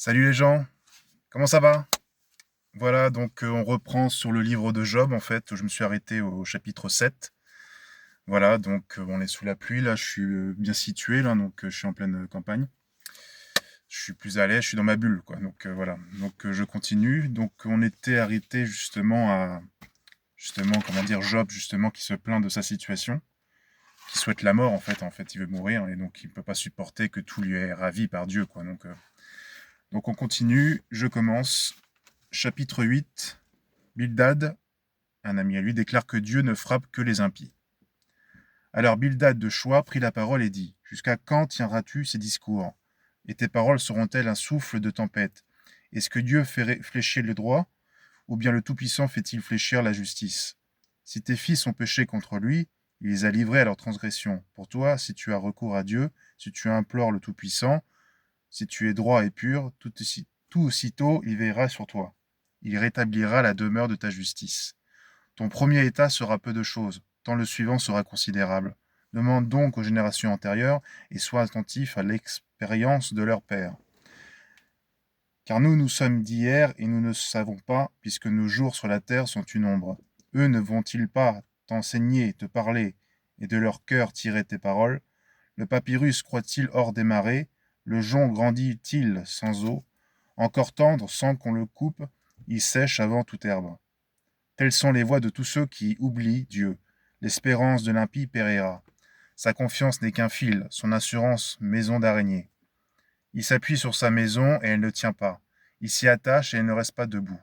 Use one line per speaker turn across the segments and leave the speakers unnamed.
Salut les gens, comment ça va? Voilà, donc on reprend sur le livre de Job en fait, où je me suis arrêté au chapitre 7. Voilà, donc on est sous la pluie, là je suis bien situé, là, donc je suis en pleine campagne. Je suis plus à l'aise, je suis dans ma bulle, quoi. Donc voilà, donc je continue. Donc on était arrêté justement justement, comment dire, Job justement qui se plaint de sa situation, qui souhaite la mort en fait il veut mourir et donc il ne peut pas supporter que tout lui est ravi par Dieu, quoi. Donc on continue, je commence. Chapitre 8. Bildad, un ami à lui, déclare que Dieu ne frappe que les impies. Alors Bildad de Choix prit la parole et dit: Jusqu'à quand tiendras-tu ces discours? Et tes paroles seront-elles un souffle de tempête? Est-ce que Dieu fait fléchir le droit, ou bien le Tout-Puissant fait-il fléchir la justice? Si tes fils ont péché contre lui, il les a livrés à leur transgression. Pour toi, si tu as recours à Dieu, si tu implores le Tout-Puissant, si tu es droit et pur, tout aussitôt il veillera sur toi. Il rétablira la demeure de ta justice. Ton premier état sera peu de choses, tant le suivant sera considérable. Demande donc aux générations antérieures et sois attentif à l'expérience de leur père. Car nous sommes d'hier et nous ne savons pas, puisque nos jours sur la terre sont une ombre. Eux ne vont-ils pas t'enseigner, te parler, et de leur cœur tirer tes paroles? Le papyrus croît-il hors des marées? Le jonc grandit-il sans eau? Encore tendre, sans qu'on le coupe, il sèche avant toute herbe. Telles sont les voies de tous ceux qui oublient Dieu. L'espérance de l'impie périra. Sa confiance n'est qu'un fil, son assurance maison d'araignée. Il s'appuie sur sa maison et elle ne tient pas. Il s'y attache et elle ne reste pas debout.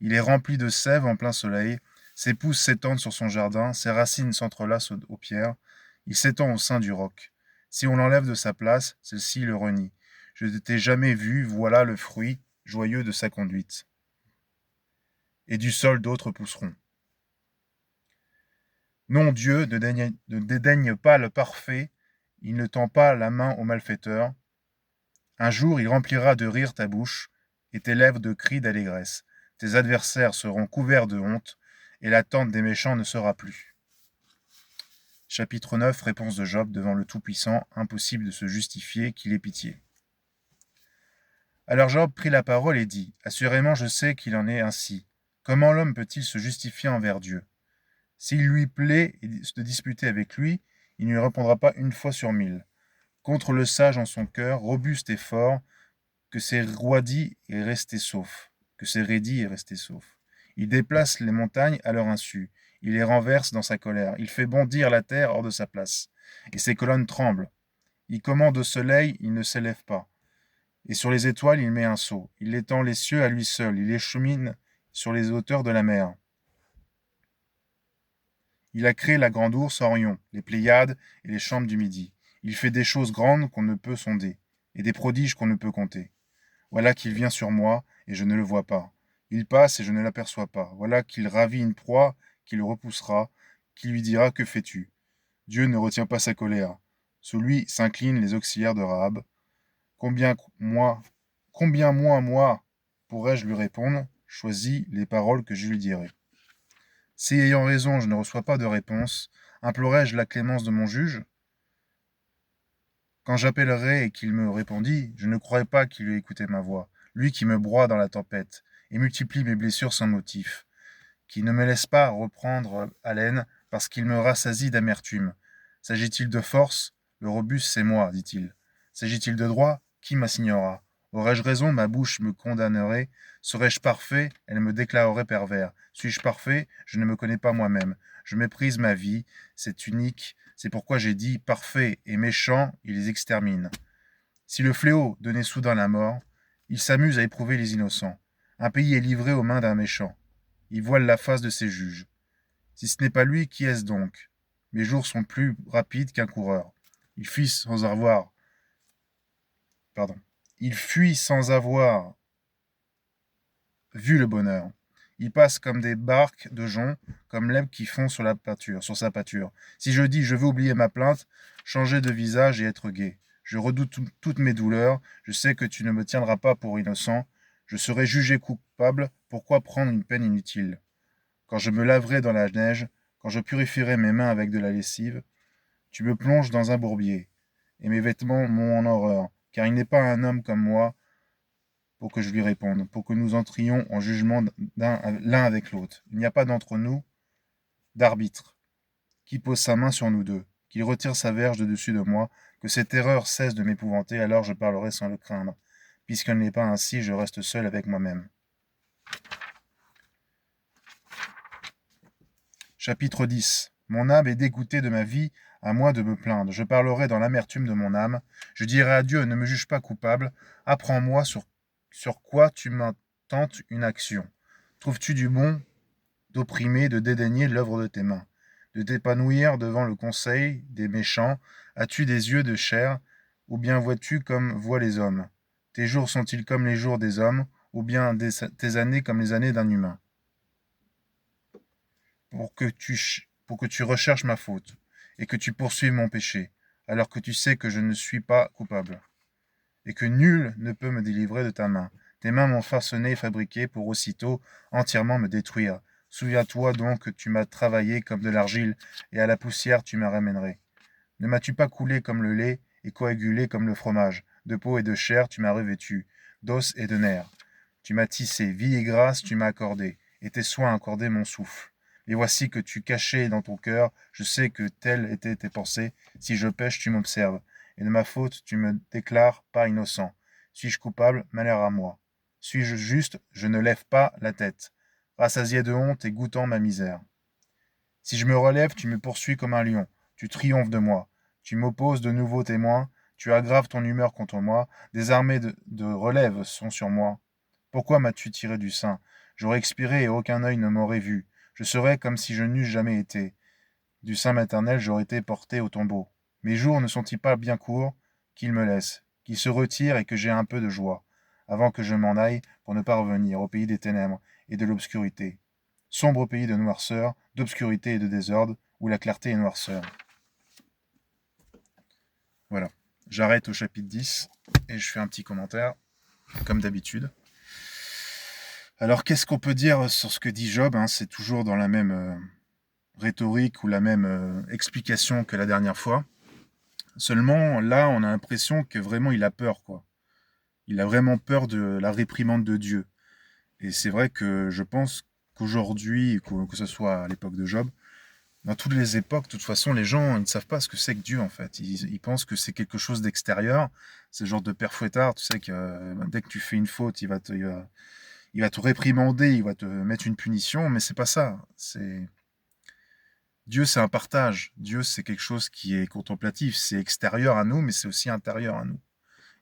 Il est rempli de sève en plein soleil. Ses pousses s'étendent sur son jardin, ses racines s'entrelacent aux pierres. Il s'étend au sein du roc. Si on l'enlève de sa place, celle-ci le renie. Je ne t'ai jamais vu, voilà le fruit joyeux de sa conduite. Et du sol d'autres pousseront. Non, Dieu ne dédaigne pas le parfait, il ne tend pas la main au malfaiteur. Un jour il remplira de rire ta bouche, et tes lèvres de cris d'allégresse. Tes adversaires seront couverts de honte, et la tente des méchants ne sera plus. Chapitre 9. Réponse de Job devant le Tout-Puissant, impossible de se justifier, qu'il ait pitié. Alors Job prit la parole et dit: Assurément je sais qu'il en est ainsi. Comment l'homme peut-il se justifier envers Dieu? S'il lui plaît de disputer avec lui, il ne lui répondra pas une fois sur 1000. Contre le sage en son cœur, robuste et fort, que ses roidis est resté sauf, que ses raidis est resté sauf. Il déplace les montagnes à leur insu, il les renverse dans sa colère, il fait bondir la terre hors de sa place, et ses colonnes tremblent. Il commande au soleil, il ne s'élève pas, et sur les étoiles il met un sceau. Il étend les cieux à lui seul, il les chemine sur les hauteurs de la mer. Il a créé la grande ours Orion, les Pléiades et les chambres du midi. Il fait des choses grandes qu'on ne peut sonder, et des prodiges qu'on ne peut compter. Voilà qu'il vient sur moi, et je ne le vois pas. Il passe, et je ne l'aperçois pas. Voilà qu'il ravit une proie, qu'il repoussera, qui lui dira: Que fais-tu? Dieu ne retient pas sa colère. Sous lui s'inclinent les auxiliaires de Rahab. Combien moi, combien moi, pourrais-je lui répondre? Choisis les paroles que je lui dirai. Si ayant raison je ne reçois pas de réponse, implorai-je la clémence de mon juge? Quand j'appellerai et qu'il me répondit, je ne croirais pas qu'il eût écouté ma voix, lui qui me broie dans la tempête et multiplie mes blessures sans motif, qui ne me laisse pas reprendre haleine parce qu'il me rassasie d'amertume. S'agit-il de force? Le robuste, c'est moi, dit-il. S'agit-il de droit? Qui m'assignera? Aurais-je raison? Ma bouche me condamnerait. Serais-je parfait? Elle me déclarerait pervers. Suis-je parfait? Je ne me connais pas moi-même. Je méprise ma vie. C'est unique. C'est pourquoi j'ai dit: parfait et méchant, il les extermine. Si le fléau donnait soudain la mort, il s'amuse à éprouver les innocents. Un pays est livré aux mains d'un méchant. Il voile la face de ses juges. Si ce n'est pas lui, qui est-ce donc? Mes jours sont plus rapides qu'un coureur. Il fuit sans avoir, pardon. Il fuit sans avoir vu le bonheur. Il passe comme des barques de joncs, comme l'herbe qui fond sur sur sa pâture. Si je dis: je veux oublier ma plainte, changer de visage et être gai. Je redoute toutes mes douleurs, je sais que tu ne me tiendras pas pour innocent. Je serai jugé coupable, pourquoi prendre une peine inutile? Quand je me laverai dans la neige, quand je purifierai mes mains avec de la lessive, tu me plonges dans un bourbier, et mes vêtements m'ont en horreur, car il n'est pas un homme comme moi pour que je lui réponde, pour que nous entrions en jugement l'un avec l'autre. Il n'y a pas d'entre nous d'arbitre qui pose sa main sur nous deux, qu'il retire sa verge de dessus de moi, que cette erreur cesse de m'épouvanter, alors je parlerai sans le craindre. Puisqu'elle n'est pas ainsi, je reste seul avec moi-même. Chapitre 10. Mon âme est dégoûtée de ma vie, à moi de me plaindre. Je parlerai dans l'amertume de mon âme. Je dirai à Dieu, ne me juge pas coupable. Apprends-moi sur quoi tu m'intentes une action. Trouves-tu du bon d'opprimer, de dédaigner l'œuvre de tes mains, de t'épanouir devant le conseil des méchants? As-tu des yeux de chair, ou bien vois-tu comme voient les hommes? Tes jours sont-ils comme les jours des hommes, ou bien tes années comme les années d'un humain? Pour que tu recherches ma faute, et que tu poursuives mon péché, alors que tu sais que je ne suis pas coupable, et que nul ne peut me délivrer de ta main. Tes mains m'ont façonné et fabriqué pour aussitôt entièrement me détruire. Souviens-toi donc que tu m'as travaillé comme de l'argile, et à la poussière tu m'as ramènerai. Ne m'as-tu pas coulé comme le lait, et coagulé comme le fromage? De peau et de chair tu m'as revêtu, d'os et de nerfs. Tu m'as tissé, vie et grâce tu m'as accordé, et tes soins accordaient mon souffle. Et voici que tu cachais dans ton cœur, je sais que telles étaient tes pensées. Si je pêche, tu m'observes, et de ma faute tu me déclares pas innocent. Suis-je coupable? Malheur à moi. Suis-je juste? Je ne lève pas la tête, rassasié de honte et goûtant ma misère. Si je me relève, tu me poursuis comme un lion, tu triomphes de moi, tu m'opposes de nouveaux témoins, tu aggraves ton humeur contre moi, des armées de relève sont sur moi. Pourquoi m'as-tu tiré du sein? J'aurais expiré et aucun œil ne m'aurait vu. Je serais comme si je n'eusse jamais été. Du sein maternel, j'aurais été porté au tombeau. Mes jours ne sont-ils pas bien courts? Qu'il me laisse, qu'il se retire et que j'aie un peu de joie, avant que je m'en aille pour ne pas revenir au pays des ténèbres et de l'obscurité. Sombre pays de noirceur, d'obscurité et de désordre, où la clarté est noirceur. Voilà. J'arrête au chapitre 10 et je fais un petit commentaire, comme d'habitude. Alors, qu'est-ce qu'on peut dire sur ce que dit Job, hein? C'est toujours dans la même rhétorique ou la même explication que la dernière fois. Seulement, là, on a l'impression que vraiment il a peur, quoi. Il a vraiment peur de la réprimande de Dieu. Et c'est vrai que je pense qu'aujourd'hui, que ce soit à l'époque de Job, dans toutes les époques, de toute façon, les gens ils ne savent pas ce que c'est que Dieu, en fait. Ils pensent que c'est quelque chose d'extérieur. C'est le genre de père fouettard, tu sais, que dès que tu fais une faute, il va te réprimander, il va te mettre une punition, mais c'est pas ça. Dieu, c'est un partage. Dieu, c'est quelque chose qui est contemplatif. C'est extérieur à nous, mais c'est aussi intérieur à nous.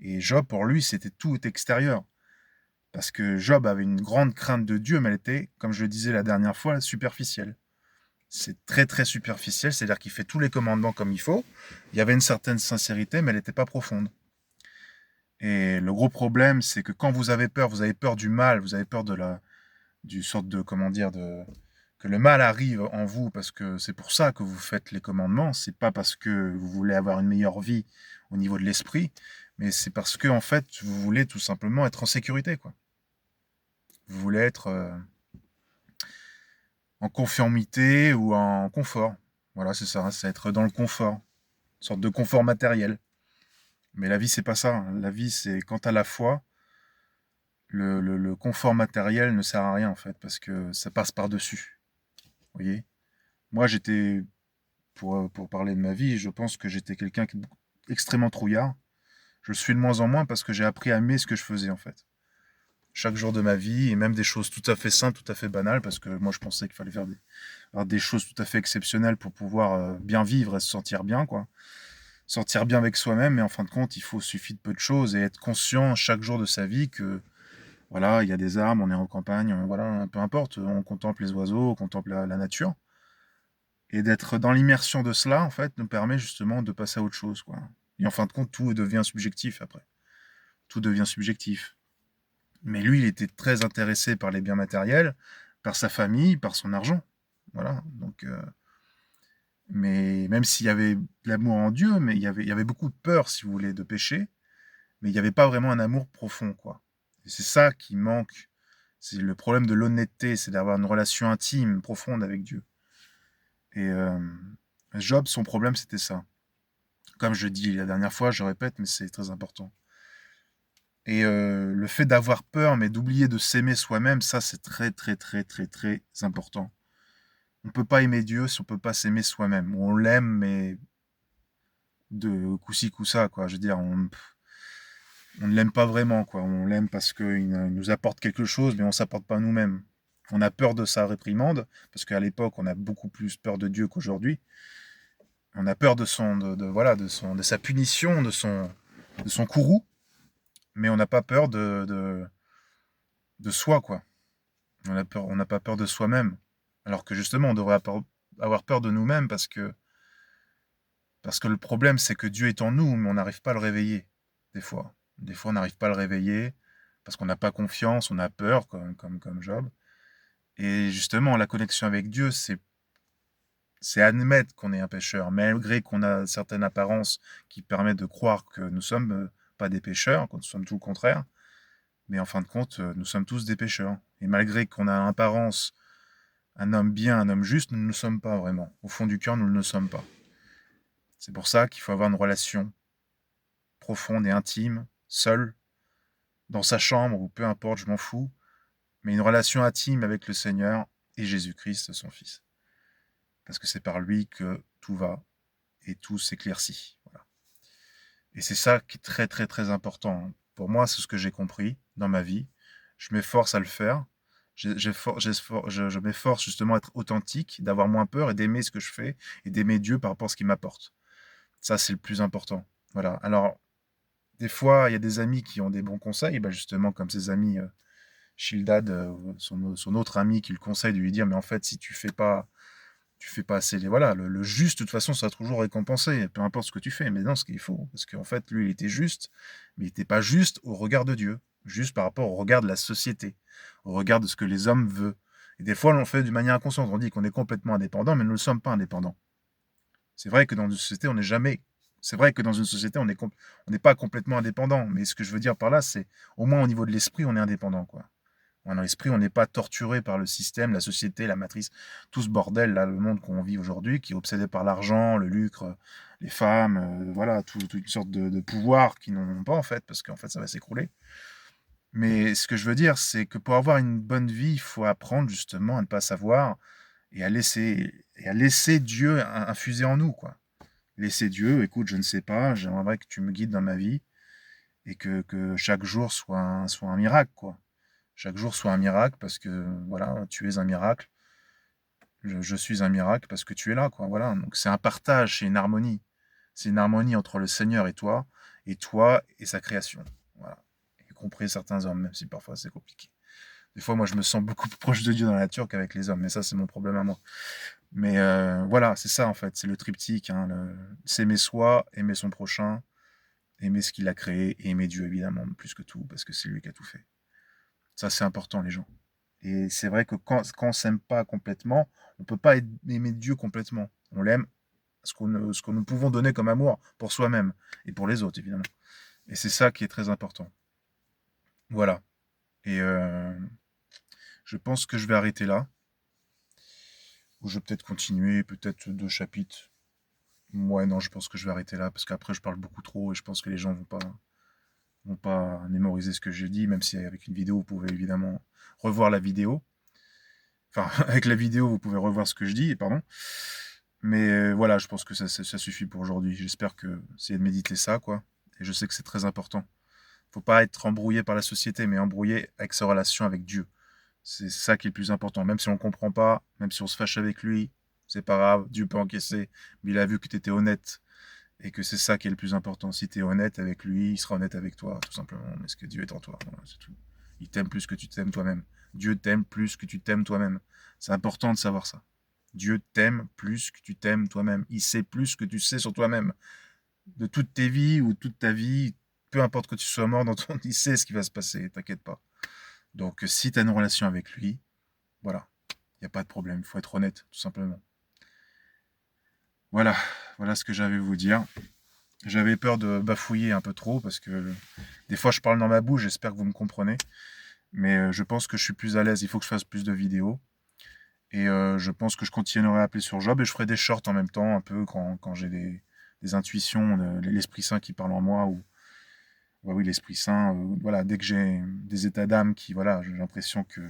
Et Job, pour lui, c'était tout extérieur. Parce que Job avait une grande crainte de Dieu, mais elle était, comme je le disais la dernière fois, superficielle. C'est très très superficiel, c'est-à-dire qu'il fait tous les commandements comme il faut. Il y avait une certaine sincérité, mais elle n'était pas profonde. Et le gros problème, c'est que quand vous avez peur du mal, vous avez peur du sorte de, comment dire, que le mal arrive en vous, parce que c'est pour ça que vous faites les commandements. C'est pas parce que vous voulez avoir une meilleure vie au niveau de l'esprit, mais c'est parce que en fait, vous voulez tout simplement être en sécurité, quoi. Vous voulez être en conformité ou en confort. Voilà, c'est ça, c'est être dans le confort, une sorte de confort matériel. Mais la vie, c'est pas ça. La vie, c'est quant à la foi, le confort matériel ne sert à rien en fait, parce que ça passe par-dessus. Vous voyez? Moi, pour parler de ma vie, je pense que j'étais quelqu'un qui extrêmement trouillard. Je le suis de moins en moins parce que j'ai appris à aimer ce que je faisais en fait. Chaque jour de ma vie, et même des choses tout à fait simples, tout à fait banales, parce que moi je pensais qu'il fallait avoir des choses tout à fait exceptionnelles pour pouvoir bien vivre et se sentir bien, quoi. Sortir bien avec soi-même, mais en fin de compte, suffit de peu de choses et être conscient chaque jour de sa vie que, voilà, il y a des arbres, on est en campagne, voilà, peu importe, on contemple les oiseaux, on contemple la nature. Et d'être dans l'immersion de cela, en fait, nous permet justement de passer à autre chose, quoi. Et en fin de compte, tout devient subjectif après. Tout devient subjectif. Mais lui, il était très intéressé par les biens matériels, par sa famille, par son argent. Voilà. Donc, mais même s'il y avait de l'amour en Dieu, mais il y avait beaucoup de peur, si vous voulez, de péché, mais il n'y avait pas vraiment un amour profond, quoi. Et c'est ça qui manque. C'est le problème de l'honnêteté, c'est d'avoir une relation intime, profonde avec Dieu. Et Job, son problème, c'était ça. Comme je dis la dernière fois, je répète, mais c'est très important. Et le fait d'avoir peur, mais d'oublier de s'aimer soi-même, ça c'est très très très très très important. On ne peut pas aimer Dieu si on ne peut pas s'aimer soi-même. On l'aime, mais de coup-ci, coup-ça, quoi. Je veux dire, on ne l'aime pas vraiment, quoi. On l'aime parce qu'il nous apporte quelque chose, mais on ne s'apporte pas nous-mêmes. On a peur de sa réprimande, parce qu'à l'époque, on a beaucoup plus peur de Dieu qu'aujourd'hui. On a peur voilà, de sa punition, de son courroux, mais on n'a pas peur de soi, quoi. On n'a pas peur de soi-même. Alors que justement, on devrait avoir peur de nous-mêmes parce que le problème, c'est que Dieu est en nous, mais on n'arrive pas à le réveiller, des fois. Des fois, on n'arrive pas à le réveiller parce qu'on n'a pas confiance, on a peur, comme Job. Et justement, la connexion avec Dieu, c'est admettre qu'on est un pécheur, malgré qu'on a certaines apparences qui permettent de croire que nous ne sommes pas des pécheurs, que nous sommes tout le contraire. Mais en fin de compte, nous sommes tous des pécheurs. Et malgré qu'on a en apparence un homme bien, un homme juste, nous ne le sommes pas vraiment. Au fond du cœur, nous ne le sommes pas. C'est pour ça qu'il faut avoir une relation profonde et intime, seul, dans sa chambre, ou peu importe, je m'en fous, mais une relation intime avec le Seigneur et Jésus-Christ, son Fils. Parce que c'est par lui que tout va et tout s'éclaircit. Voilà. Et c'est ça qui est très très très important. Pour moi, c'est ce que j'ai compris dans ma vie. Je m'efforce à le faire. Je m'efforce justement à être authentique, d'avoir moins peur et d'aimer ce que je fais et d'aimer Dieu par rapport à ce qu'il m'apporte. Ça, c'est le plus important. Voilà. Alors, des fois, il y a des amis qui ont des bons conseils, bah justement, comme ses amis Shildad, son autre ami qui le conseille de lui dire, mais en fait, si tu fais pas assez voilà, le juste, de toute façon, sera toujours récompensé, peu importe ce que tu fais. Mais non, ce qu'il faut, parce qu'en fait, lui, il était juste, mais il n'était pas juste au regard de Dieu, juste par rapport au regard de la société, au regard de ce que les hommes veulent. Et des fois, on le fait d'une manière inconsciente. On dit qu'on est complètement indépendant, mais nous ne sommes pas indépendants. C'est vrai que dans une société, on n'est jamais. C'est vrai que dans une société, on n'est pas complètement indépendant. Mais ce que je veux dire par là, c'est au moins au niveau de l'esprit, on est indépendant, quoi. Dans l'esprit, on n'est pas torturé par le système, la société, la matrice, tout ce bordel, là, le monde qu'on vit aujourd'hui, qui est obsédé par l'argent, le lucre, les femmes, voilà, toute une sorte de pouvoir qui n'en ont pas, en fait, parce qu'en fait, ça va s'écrouler. Mais ce que je veux dire, c'est que pour avoir une bonne vie, il faut apprendre justement à ne pas savoir et à laisser Dieu infuser en nous, quoi. Laisser Dieu, écoute, je ne sais pas, j'aimerais que tu me guides dans ma vie et que chaque jour soit un miracle, quoi. Chaque jour soit un miracle parce que, voilà, tu es un miracle. Je suis un miracle parce que tu es là, quoi. Voilà. Donc c'est un partage, c'est une harmonie. C'est une harmonie entre le Seigneur et toi et sa création. Voilà. Y compris certains hommes, même si parfois c'est compliqué. Des fois, moi, je me sens beaucoup plus proche de Dieu dans la nature qu'avec les hommes, mais ça, c'est mon problème à moi. Mais voilà, c'est ça en fait, c'est le triptyque. Hein, s'aimer soi, aimer son prochain, aimer ce qu'il a créé et aimer Dieu évidemment, plus que tout, parce que c'est lui qui a tout fait. Ça, c'est important, les gens. Et c'est vrai que quand on s'aime pas complètement, on peut pas aimer Dieu complètement. On l'aime ce que nous pouvons donner comme amour pour soi-même et pour les autres, évidemment. Et c'est ça qui est très important. Voilà. Et je pense que je vais arrêter là. Ou je vais peut-être continuer, peut-être 2 chapitres. Ouais, non, je pense que je vais arrêter là, parce qu'après, je parle beaucoup trop et je pense que les gens vont pas mémoriser ce que j'ai dit, même si avec une vidéo, vous pouvez évidemment revoir la vidéo. Enfin, avec la vidéo, vous pouvez revoir ce que je dis, pardon. Mais voilà, je pense que ça suffit pour aujourd'hui. J'espère que c'est de méditer ça, quoi. Et je sais que c'est très important. Faut pas être embrouillé par la société, mais embrouillé avec sa relation avec Dieu. C'est ça qui est le plus important. Même si on ne comprend pas, même si on se fâche avec lui, c'est pas grave, Dieu peut encaisser. Mais il a vu que tu étais honnête. Et que c'est ça qui est le plus important. Si tu es honnête avec lui, il sera honnête avec toi, tout simplement. Parce que Dieu est en toi. Voilà, c'est tout. Il t'aime plus que tu t'aimes toi-même. Dieu t'aime plus que tu t'aimes toi-même. C'est important de savoir ça. Dieu t'aime plus que tu t'aimes toi-même. Il sait plus que tu sais sur toi-même. De toute tes vies ou toute ta vie, peu importe que tu sois mort dans ton... Il sait ce qui va se passer, t'inquiète pas. Donc si tu as une relation avec lui, voilà, il n'y a pas de problème. Il faut être honnête, tout simplement. Voilà, voilà ce que j'avais à vous dire. J'avais peur de bafouiller un peu trop parce que des fois je parle dans ma bouche, j'espère que vous me comprenez. Mais je pense que je suis plus à l'aise, il faut que je fasse plus de vidéos. Et je pense que je continuerai à appeler sur Job et je ferai des shorts en même temps, un peu quand j'ai des intuitions, l'Esprit Saint qui parle en moi. Ou ouais, oui, l'Esprit Saint, voilà, dès que j'ai des états d'âme qui, voilà, j'ai l'impression que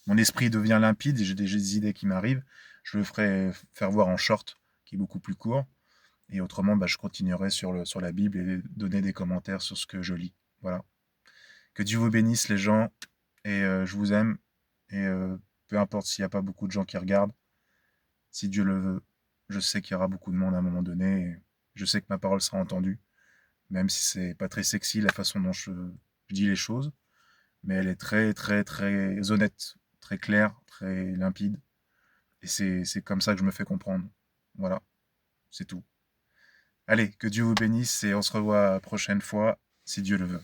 mon esprit devient limpide et j'ai des idées qui m'arrivent, je le ferai faire voir en short, qui est beaucoup plus court. Et autrement, bah, je continuerai sur la Bible et donner des commentaires sur ce que je lis. Voilà. Que Dieu vous bénisse, les gens, et je vous aime. Et peu importe s'il n'y a pas beaucoup de gens qui regardent, si Dieu le veut, je sais qu'il y aura beaucoup de monde à un moment donné. Et je sais que ma parole sera entendue, même si c'est pas très sexy la façon dont je dis les choses, mais elle est très, très, très honnête, très claire, très limpide. Et c'est comme ça que je me fais comprendre. Voilà, c'est tout. Allez, que Dieu vous bénisse et on se revoit la prochaine fois, si Dieu le veut.